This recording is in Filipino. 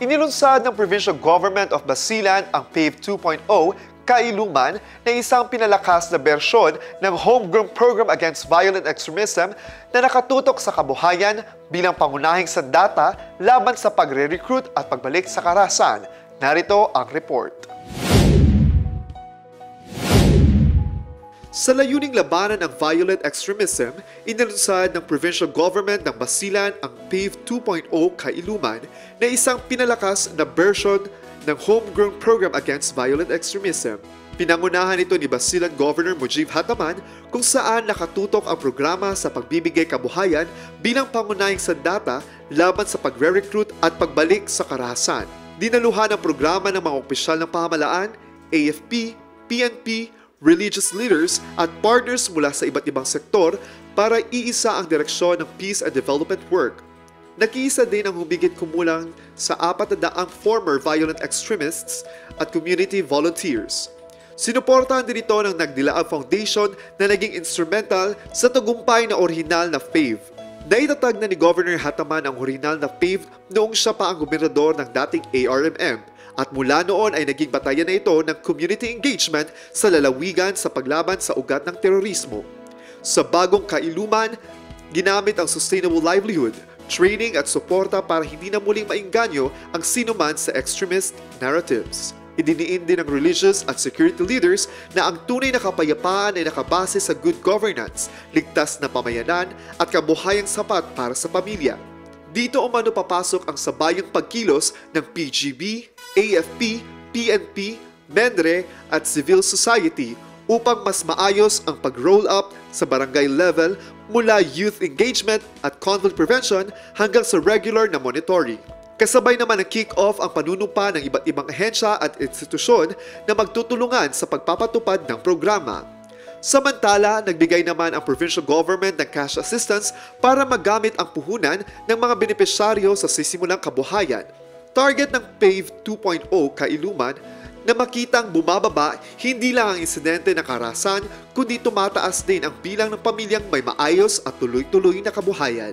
Inilunsad ng Provincial Government of Basilan ang PAVE 2.0 Kailuman na isang pinalakas na bersyon ng homegrown program against violent extremism na nakatutok sa kabuhayan bilang pangunahing sandata laban sa pagre-recruit at pagbalik sa karahasan. Narito ang report. Sa layuning labanan ng violent extremism, inilunsad ng Provincial Government ng Basilan ang PAVE 2.0 Kailuman na isang pinalakas na version ng homegrown program against violent extremism. Pinangunahan ito ni Basilan Governor Mujib Hataman kung saan nakatutok ang programa sa pagbibigay kabuhayan bilang pangunahing sandata laban sa pagre-recruit at pagbalik sa karahasan. Dinaluhan ang programa ng mga opisyal ng pamahalaan, AFP, PNP, religious leaders at partners mula sa iba't ibang sektor para iisa ang direksyon ng peace and development work. Nakiisa din ang humigit kumulang sa 400 former violent extremists at community volunteers. Sinuportahan din ito ng Nagdilaang Foundation na naging instrumental sa tagumpay na orihinal na PAVE. Naitatag na ni Governor Hataman ang orihinal na PAVE noong siya pa ang gobernador ng dating ARMM at mula noon ay naging batayan na ito ng community engagement sa lalawigan sa paglaban sa ugat ng terorismo. Sa bagong Kailuman, ginamit ang sustainable livelihood, training at suporta para hindi na muling maingganyo ang sinuman sa extremist narratives. Idiniin din ng religious at security leaders na ang tunay na kapayapaan ay nakabase sa good governance, ligtas na pamayanan at kabuhayang sapat para sa pamilya. Dito umano papasok ang sabayang pagkilos ng PGB, AFP, PNP, MENRE at civil society upang mas maayos ang pag-roll up sa barangay level mula youth engagement at conflict prevention hanggang sa regular na monitoring. Kasabay naman ang kick-off ang panunumpa ng iba't ibang ahensya at institusyon na magtutulungan sa pagpapatupad ng programa. Samantala, nagbigay naman ang provincial government ng cash assistance para magamit ang puhunan ng mga benepisyaryo sa sisimulang kabuhayan. Target ng PAVE 2.0 Kailuman na makitang bumababa hindi lang ang insidente ng karahasan kundi tumataas din ang bilang ng pamilyang may maayos at tuloy-tuloy na kabuhayan.